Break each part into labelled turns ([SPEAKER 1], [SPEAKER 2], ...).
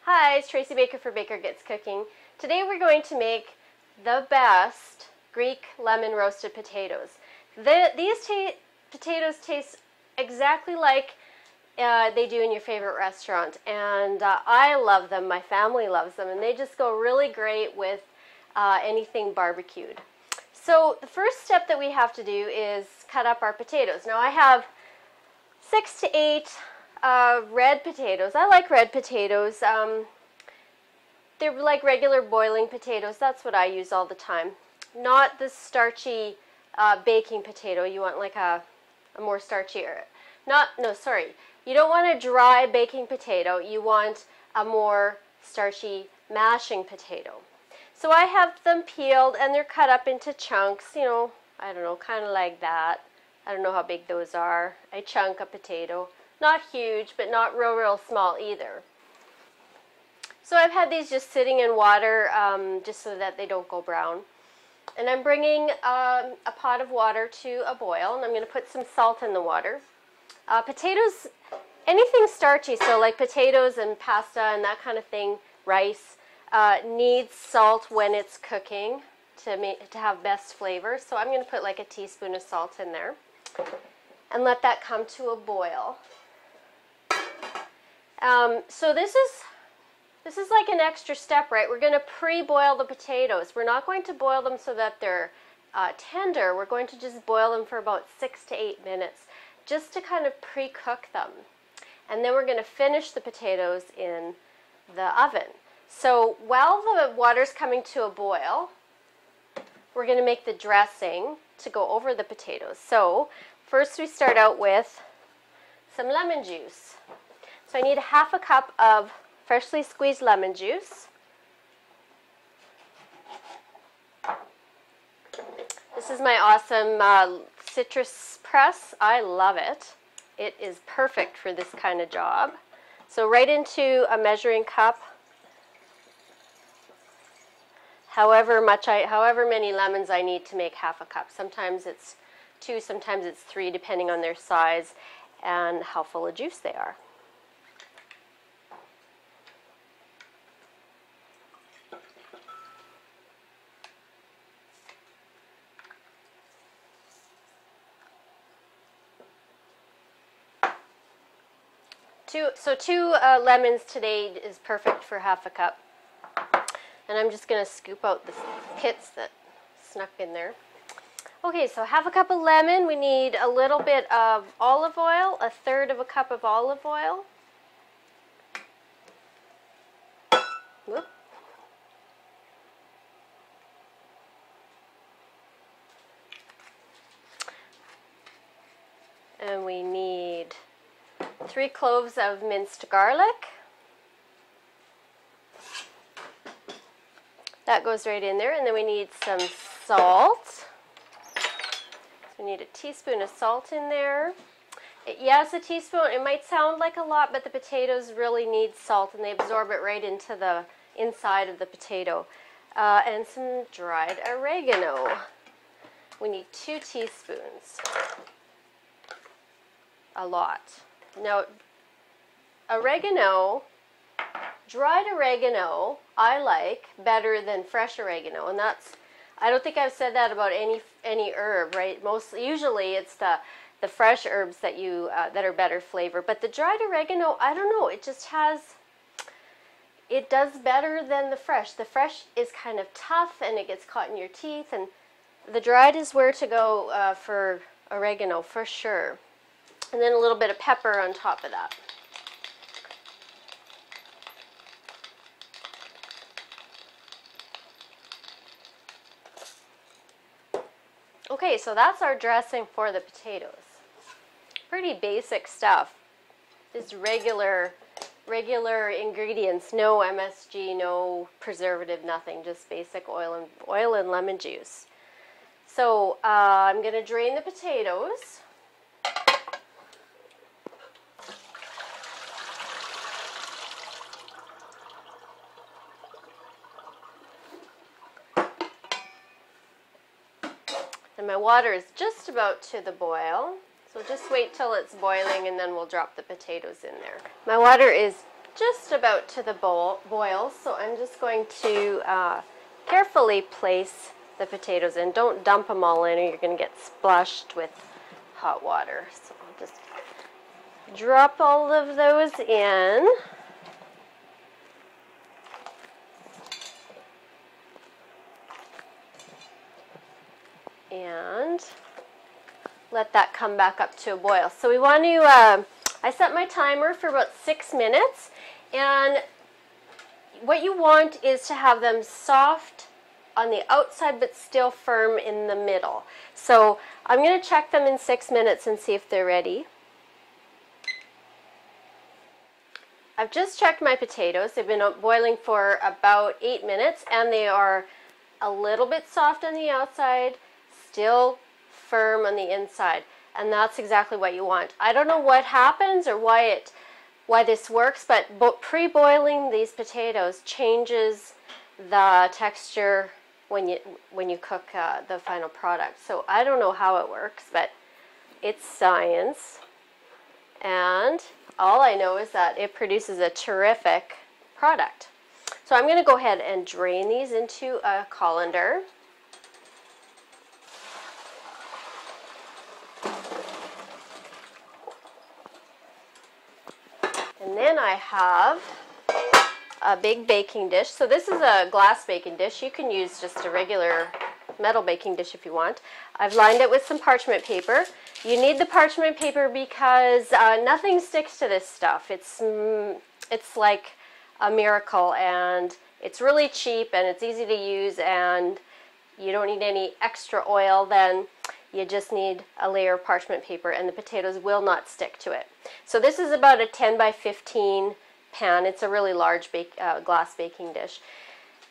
[SPEAKER 1] Hi, it's Tracy Baker for Baker Gets Cooking. Today we're going to make the best Greek lemon roasted potatoes. These potatoes taste exactly like they do in your favorite restaurant, and I love them, my family loves them, and they just go really great with anything barbecued. So the first step that we have to do is cut up our potatoes. Now I have 6 to 8 red potatoes. I like red potatoes. They're like regular boiling potatoes. That's what I use all the time. Not the starchy baking potato. You want like a more starchy, you don't want a dry baking potato. You want a more starchy mashing potato. So I have them peeled and they're cut up into chunks, I don't know, kind of like that. I don't know how big those are. I chunk a potato. Not huge, but not real small either. So I've had these just sitting in water just so that they don't go brown. And I'm bringing a pot of water to a boil, and I'm going to put some salt in the water. Potatoes, anything starchy, so like potatoes and pasta and that kind of thing, rice, needs salt when it's cooking to have best flavor. So I'm going to put like a teaspoon of salt in there and let that come to a boil. So this is like an extra step, right? We're going to pre-boil the potatoes. We're not going to boil them so that they're tender. We're going to just boil them for about 6 to 8 minutes just to kind of pre-cook them. And then we're going to finish the potatoes in the oven. So while the water's coming to a boil, we're going to make the dressing to go over the potatoes. So first we start out with some lemon juice. So I need 1/2 cup of freshly squeezed lemon juice. This is my awesome citrus press. I love it. It is perfect for this kind of job. So right into a measuring cup. However many lemons I need to make 1/2 cup. Sometimes it's 2, sometimes it's 3, depending on their size and how full of juice they are. Two lemons today is perfect for 1/2 cup. And I'm just going to scoop out the pits that snuck in there. Okay, so 1/2 cup of lemon. We need a little bit of olive oil, 1/3 cup of olive oil. Whoop. And we need 3 cloves of minced garlic. That goes right in there. And then we need some salt. So we need a teaspoon of salt in there. Yes, a teaspoon. It might sound like a lot, but the potatoes really need salt, and they absorb it right into the inside of the potato. And some dried oregano. We need 2 teaspoons. A lot. Now, dried oregano, I like better than fresh oregano, and I don't think I've said that about any herb, right? Usually it's the fresh herbs that that are better flavor, but the dried oregano, I don't know, it does better than the fresh. The fresh is kind of tough and it gets caught in your teeth, and the dried is where to go for oregano for sure. And then a little bit of pepper on top of that. Okay, so that's our dressing for the potatoes. Pretty basic stuff. Just regular ingredients, no MSG, no preservative, nothing, just basic oil and lemon juice. So I'm going to drain the potatoes. And my water is just about to the boil. So just wait till it's boiling and then we'll drop the potatoes in there. My water is just about to the boil, so I'm just going to carefully place the potatoes in. Don't dump them all in or you're going to get splashed with hot water. So I'll just drop all of those in. And let that come back up to a boil. So we want to, I set my timer for about 6 minutes, and what you want is to have them soft on the outside but still firm in the middle. So I'm going to check them in 6 minutes and see if they're ready. I've just checked my potatoes. They've been boiling for about 8 minutes, and they are a little bit soft on the outside, still firm on the inside, and that's exactly what you want. I don't know what happens or why this works, but pre-boiling these potatoes changes the texture when you cook the final product. So I don't know how it works, but it's science, and all I know is that it produces a terrific product. So I'm going to go ahead and drain these into a colander. And then I have a big baking dish. So this is a glass baking dish. You can use just a regular metal baking dish if you want. I've lined it with some parchment paper. You need the parchment paper because nothing sticks to this stuff. It's like a miracle, and it's really cheap and it's easy to use, and you don't need any extra oil. Then you just need a layer of parchment paper and the potatoes will not stick to it. So this is about a 10 by 15 pan. It's a really large glass baking dish.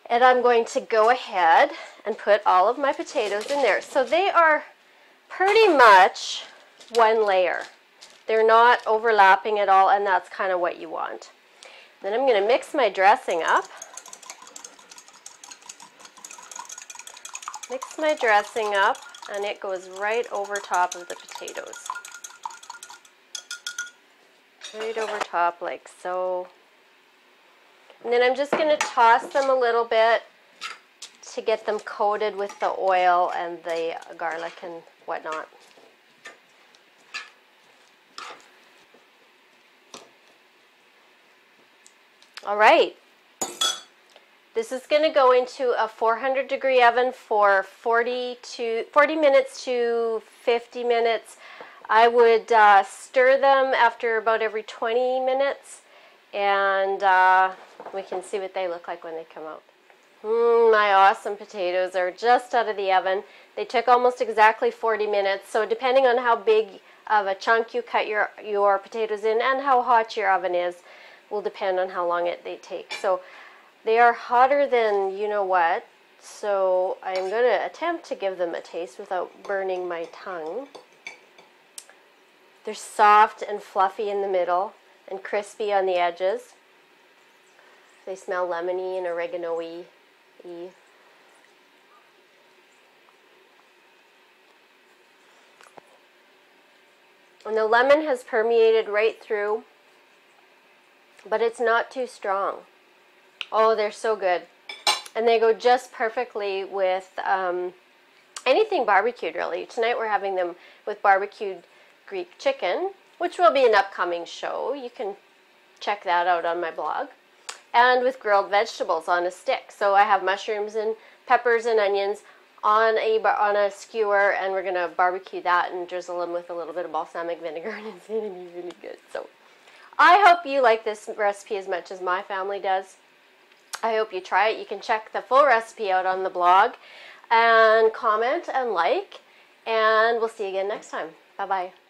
[SPEAKER 1] And I'm going to go ahead and put all of my potatoes in there. So they are pretty much one layer. They're not overlapping at all, and that's kind of what you want. Then I'm going to mix my dressing up. Mix my dressing up, and it goes right over top of the potatoes. Right over top like so. And then I'm just going to toss them a little bit to get them coated with the oil and the garlic and whatnot. All right. This is going to go into a 400-degree oven for 40 minutes to 50 minutes. I would stir them after about every 20 minutes, and we can see what they look like when they come out. My awesome potatoes are just out of the oven. They took almost exactly 40 minutes, so depending on how big of a chunk you cut your potatoes in and how hot your oven is will depend on how long they take. So they are hotter than you know what, so I'm going to attempt to give them a taste without burning my tongue. They're soft and fluffy in the middle and crispy on the edges. They smell lemony and oregano-y. And the lemon has permeated right through, but it's not too strong. Oh, they're so good. And they go just perfectly with anything barbecued, really. Tonight we're having them with barbecued Greek chicken, which will be an upcoming show. You can check that out on my blog. And with grilled vegetables on a stick. So I have mushrooms and peppers and onions on a skewer, and we're going to barbecue that and drizzle them with a little bit of balsamic vinegar, and it's going to be really good. So I hope you like this recipe as much as my family does. I hope you try it. You can check the full recipe out on the blog and comment and like, and we'll see you again next time. Bye-bye.